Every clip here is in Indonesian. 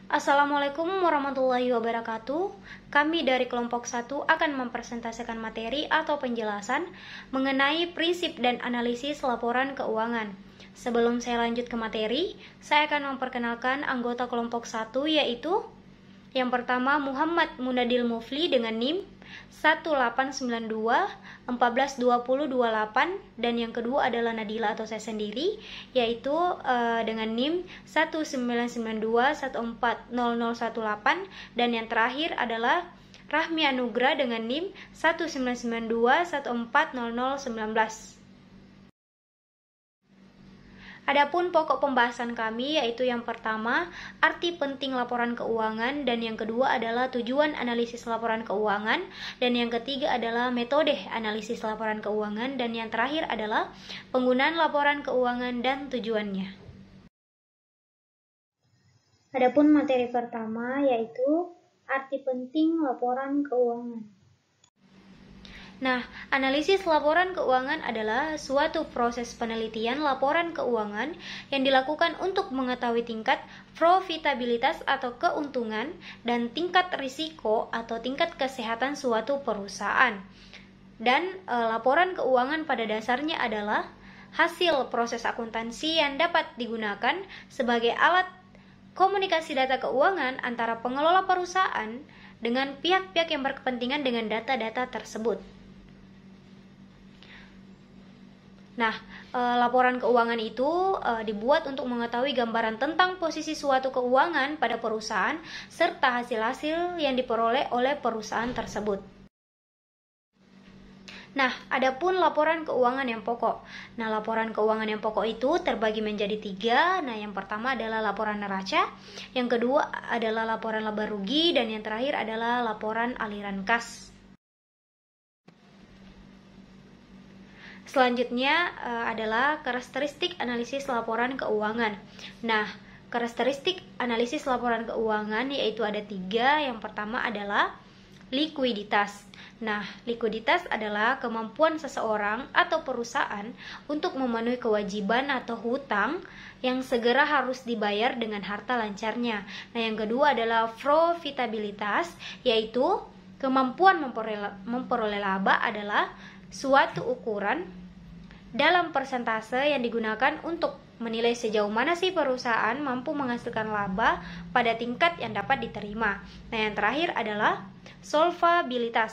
Assalamualaikum warahmatullahi wabarakatuh. Kami dari kelompok 1 akan mempresentasikan materi atau penjelasan mengenai prinsip dan analisis laporan keuangan. Sebelum saya lanjut ke materi, saya akan memperkenalkan anggota kelompok 1, yaitu yang pertama Muhammad Munadil Mufli dengan NIM 1892-142028, dan yang kedua adalah Nadila atau saya sendiri yaitu dengan NIM 1992-140018, dan yang terakhir adalah Rahmi Anugrah dengan NIM 1992-140019. Adapun pokok pembahasan kami yaitu yang pertama, arti penting laporan keuangan, dan yang kedua adalah tujuan analisis laporan keuangan, dan yang ketiga adalah metode analisis laporan keuangan, dan yang terakhir adalah penggunaan laporan keuangan dan tujuannya. Adapun materi pertama yaitu arti penting laporan keuangan. Nah, analisis laporan keuangan adalah suatu proses penelitian laporan keuangan yang dilakukan untuk mengetahui tingkat profitabilitas atau keuntungan dan tingkat risiko atau tingkat kesehatan suatu perusahaan. Dan laporan keuangan pada dasarnya adalah hasil proses akuntansi yang dapat digunakan sebagai alat komunikasi data keuangan antara pengelola perusahaan dengan pihak-pihak yang berkepentingan dengan data-data tersebut. Nah, laporan keuangan itu dibuat untuk mengetahui gambaran tentang posisi suatu keuangan pada perusahaan serta hasil-hasil yang diperoleh oleh perusahaan tersebut. Nah, adapun laporan keuangan yang pokok. Nah, laporan keuangan yang pokok itu terbagi menjadi 3. Nah, yang pertama adalah laporan neraca, yang kedua adalah laporan laba rugi, dan yang terakhir adalah laporan aliran kas. Selanjutnya adalah karakteristik analisis laporan keuangan. Nah, karakteristik analisis laporan keuangan yaitu ada 3. Yang pertama adalah likuiditas. Nah, likuiditas adalah kemampuan seseorang atau perusahaan untuk memenuhi kewajiban atau hutang yang segera harus dibayar dengan harta lancarnya. Nah, yang kedua adalah profitabilitas, yaitu kemampuan memperoleh laba adalah suatu ukuran dalam persentase yang digunakan untuk menilai sejauh mana sih perusahaan mampu menghasilkan laba pada tingkat yang dapat diterima. Nah, yang terakhir adalah solvabilitas,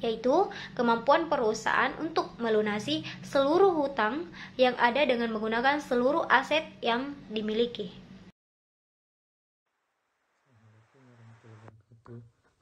yaitu kemampuan perusahaan untuk melunasi seluruh hutang yang ada dengan menggunakan seluruh aset yang dimiliki.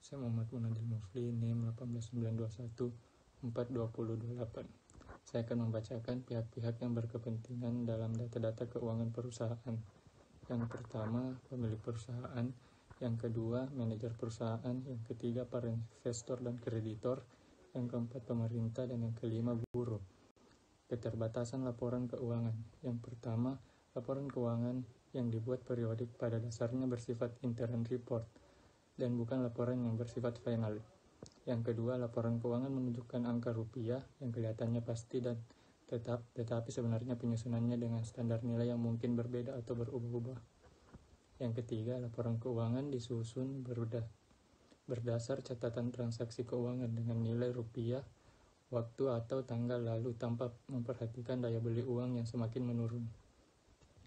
Saya Muhammad Munadil Mufli, NIM 1892142028. Saya akan membacakan pihak-pihak yang berkepentingan dalam data-data keuangan perusahaan. Yang pertama, pemilik perusahaan. Yang kedua, manajer perusahaan. Yang ketiga, para investor dan kreditor. Yang keempat, pemerintah. Dan yang kelima, buruh. Keterbatasan laporan keuangan. Yang pertama, laporan keuangan yang dibuat periodik pada dasarnya bersifat interim report dan bukan laporan yang bersifat final. Yang kedua, laporan keuangan menunjukkan angka rupiah yang kelihatannya pasti dan tetap, tetapi sebenarnya penyusunannya dengan standar nilai yang mungkin berbeda atau berubah-ubah. Yang ketiga, laporan keuangan disusun berdasar catatan transaksi keuangan dengan nilai rupiah, waktu atau tanggal lalu tanpa memperhatikan daya beli uang yang semakin menurun.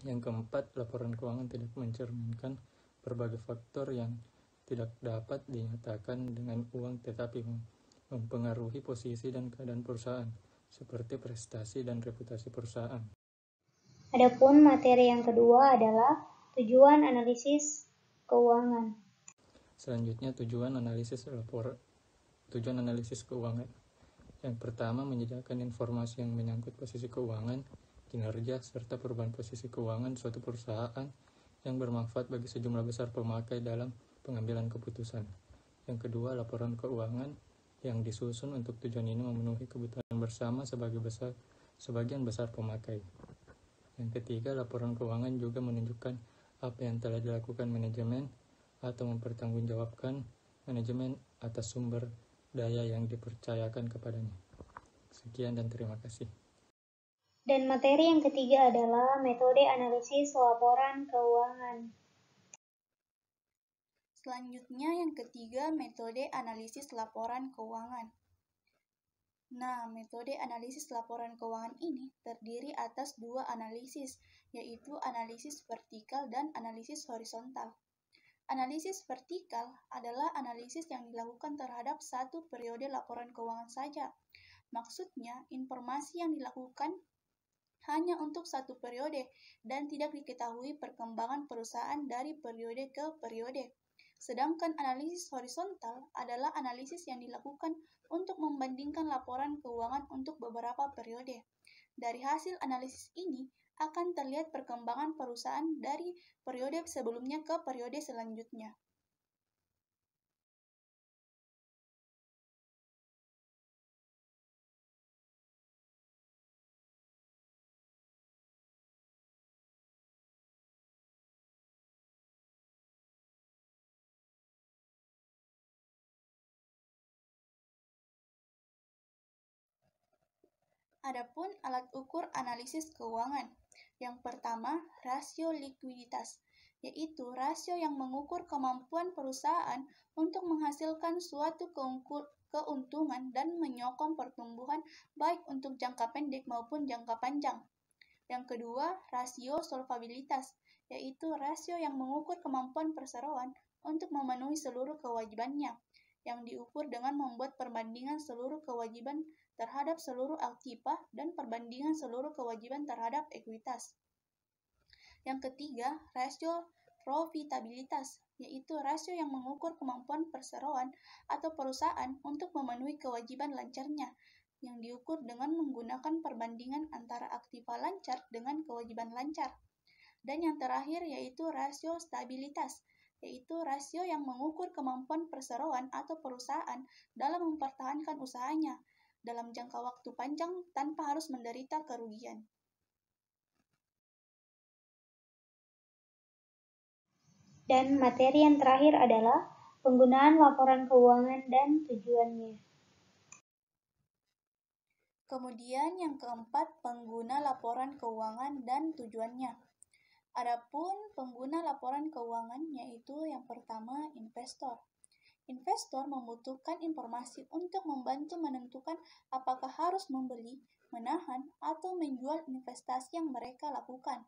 Yang keempat, laporan keuangan tidak mencerminkan berbagai faktor yang tidak dapat dinyatakan dengan uang tetapi mempengaruhi posisi dan keadaan perusahaan, seperti prestasi dan reputasi perusahaan. Adapun materi yang kedua adalah tujuan analisis keuangan. Selanjutnya, tujuan analisis keuangan. Yang pertama, menyediakan informasi yang menyangkut posisi keuangan, kinerja, serta perubahan posisi keuangan suatu perusahaan yang bermanfaat bagi sejumlah besar pemakai dalam pengambilan keputusan. Yang kedua, laporan keuangan yang disusun untuk tujuan ini memenuhi kebutuhan bersama sebagian besar pemakai. Yang ketiga, laporan keuangan juga menunjukkan apa yang telah dilakukan manajemen atau mempertanggungjawabkan manajemen atas sumber daya yang dipercayakan kepadanya. Sekian dan terima kasih. Dan materi yang ketiga adalah metode analisis laporan keuangan. Selanjutnya yang ketiga, metode analisis laporan keuangan. Nah, metode analisis laporan keuangan ini terdiri atas dua analisis, yaitu analisis vertikal dan analisis horizontal. Analisis vertikal adalah analisis yang dilakukan terhadap satu periode laporan keuangan saja. Maksudnya, informasi yang dilakukan hanya untuk satu periode dan tidak diketahui perkembangan perusahaan dari periode ke periode. Sedangkan analisis horizontal adalah analisis yang dilakukan untuk membandingkan laporan keuangan untuk beberapa periode. Dari hasil analisis ini akan terlihat perkembangan perusahaan dari periode sebelumnya ke periode selanjutnya. Adapun alat ukur analisis keuangan. Yang pertama, rasio likuiditas, yaitu rasio yang mengukur kemampuan perusahaan untuk menghasilkan suatu keuntungan dan menyokong pertumbuhan baik untuk jangka pendek maupun jangka panjang. Yang kedua, rasio solvabilitas, yaitu rasio yang mengukur kemampuan perseroan untuk memenuhi seluruh kewajibannya, yang diukur dengan membuat perbandingan seluruh kewajiban terhadap seluruh aktiva dan perbandingan seluruh kewajiban terhadap ekuitas. Yang ketiga, rasio profitabilitas, yaitu rasio yang mengukur kemampuan perseroan atau perusahaan untuk memenuhi kewajiban lancarnya, yang diukur dengan menggunakan perbandingan antara aktiva lancar dengan kewajiban lancar. Dan yang terakhir yaitu rasio stabilitas, yaitu rasio yang mengukur kemampuan perseroan atau perusahaan dalam mempertahankan usahanya dalam jangka waktu panjang tanpa harus menderita kerugian. Dan materi yang terakhir adalah penggunaan laporan keuangan dan tujuannya. Kemudian yang keempat, pengguna laporan keuangan dan tujuannya. Adapun pengguna laporan keuangan yaitu yang pertama, investor. Investor membutuhkan informasi untuk membantu menentukan apakah harus membeli, menahan, atau menjual investasi yang mereka lakukan.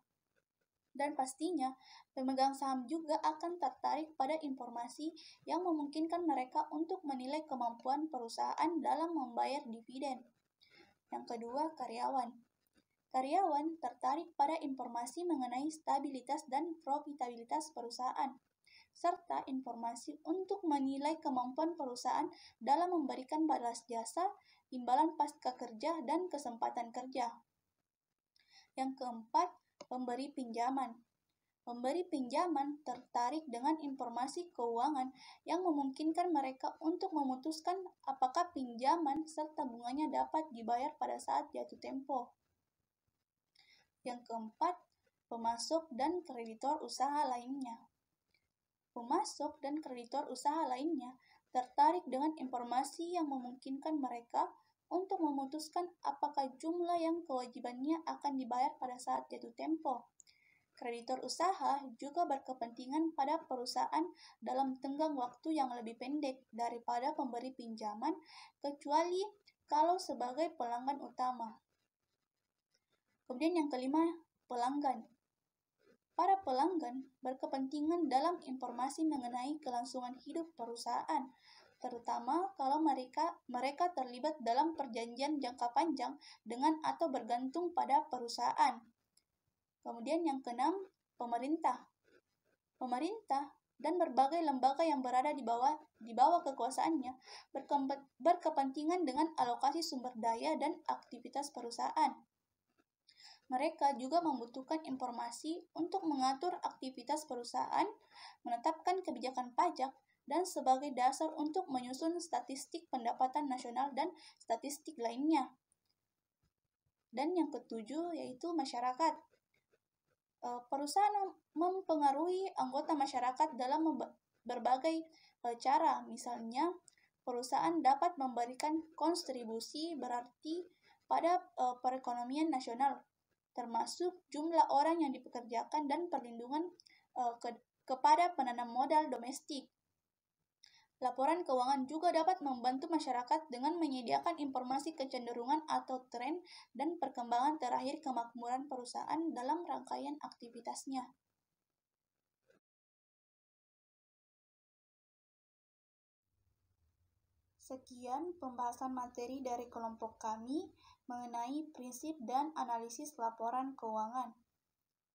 Dan pastinya, pemegang saham juga akan tertarik pada informasi yang memungkinkan mereka untuk menilai kemampuan perusahaan dalam membayar dividen. Yang kedua, karyawan. Karyawan tertarik pada informasi mengenai stabilitas dan profitabilitas perusahaan, serta informasi untuk menilai kemampuan perusahaan dalam memberikan balas jasa, imbalan pasca kerja, dan kesempatan kerja. Yang keempat, pemberi pinjaman. Pemberi pinjaman tertarik dengan informasi keuangan yang memungkinkan mereka untuk memutuskan apakah pinjaman serta bunganya dapat dibayar pada saat jatuh tempo. Yang keempat, pemasok dan kreditor usaha lainnya. Pemasok dan kreditor usaha lainnya tertarik dengan informasi yang memungkinkan mereka untuk memutuskan apakah jumlah yang kewajibannya akan dibayar pada saat jatuh tempo. Kreditor usaha juga berkepentingan pada perusahaan dalam tenggang waktu yang lebih pendek daripada pemberi pinjaman, kecuali kalau sebagai pelanggan utama. Kemudian yang kelima, pelanggan. Para pelanggan berkepentingan dalam informasi mengenai kelangsungan hidup perusahaan, terutama kalau mereka terlibat dalam perjanjian jangka panjang dengan atau bergantung pada perusahaan. Kemudian yang keenam, pemerintah. Pemerintah dan berbagai lembaga yang berada di bawah kekuasaannya berkepentingan dengan alokasi sumber daya dan aktivitas perusahaan. Mereka juga membutuhkan informasi untuk mengatur aktivitas perusahaan, menetapkan kebijakan pajak, dan sebagai dasar untuk menyusun statistik pendapatan nasional dan statistik lainnya. Dan yang ketujuh yaitu masyarakat. Perusahaan mempengaruhi anggota masyarakat dalam berbagai cara. Misalnya, perusahaan dapat memberikan kontribusi berarti pada perekonomian nasional, termasuk jumlah orang yang dipekerjakan dan perlindungan kepada penanam modal domestik. Laporan keuangan juga dapat membantu masyarakat dengan menyediakan informasi kecenderungan atau tren dan perkembangan terakhir kemakmuran perusahaan dalam rangkaian aktivitasnya. Sekian pembahasan materi dari kelompok kami mengenai prinsip dan analisis laporan keuangan.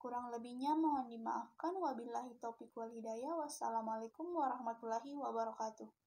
Kurang lebihnya mohon dimaafkan. Wabillahi taufiq wal hidayah. Wassalamualaikum warahmatullahi wabarakatuh.